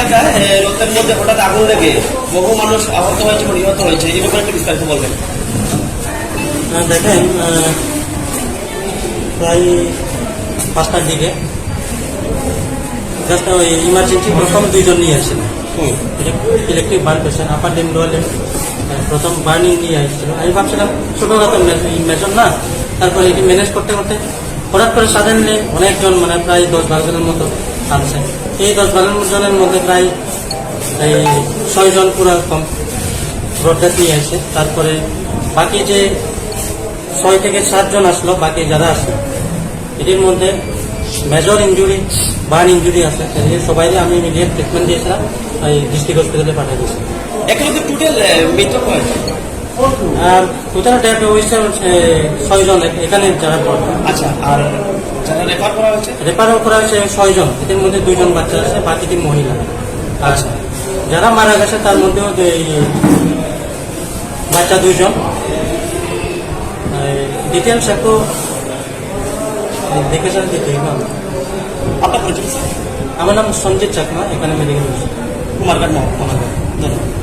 এলাকায় রোদের মধ্যে হঠাৎ আগুন লেগে বহু মানুষ আহত হয়েছে বা নিহত হয়েছে, এই ব্যাপারে একটু বিস্তারিত বলবেন। দেখেন, প্রায় 5টার দিকে জাস্ট ওই ইমার্জেন্সি প্রথম 2 জন নিয়ে আসছিল। ইলেকট্রিক বার্ন পেশেন্ট, আপার লিম লোয়ার লিম প্রথম বার্নিং নিয়ে আসছিল। আমি ভাবছিলাম ছোটোখাটো মেজর না, তারপরে এটি ম্যানেজ করতে করতে হঠাৎ করে সাডেনলি অনেকজন, মানে প্রায় 10-12 জনের মতো আসছে। এই 10-12 জনের মধ্যে প্রায় এই 6 জন পুরো রোডটা নিয়ে আসছে। তারপরে বাকি যে 6 থেকে 7 জন আসলো, বাকি যারা আসলো এটির মধ্যে মেজর ইঞ্জুরি, বার্ন ইঞ্জুরি আছে। সবাই আমি ইমিডিয়েট ট্রিটমেন্ট দিয়েছিলাম, এই ডিস্ট্রিক্ট হসপিটালে পাঠিয়ে দিয়েছি। এখানে তো টোটাল মৃত্যু হয়েছে, আর টোটাল ডেট হয়েছে 6 জন এখানে যারা পড়ে। আচ্ছা, আর যারা রেফার করা হয়েছে? রেফার করা হয়েছে 6 জন, এদের মধ্যে 2 জন বাচ্চা আছে, বাকিটি মহিলা। আচ্ছা, যারা মারা গেছে তার মধ্যেও বাচ্চা 2 জন। ডিটেলস একটু দেখেছেন দিতে হবে। আপনার পরিচয়? আমার নাম সঞ্জিত চাকমা, এখানে মেডিকেল কুমারঘাট মহকুমা। ধন্যবাদ।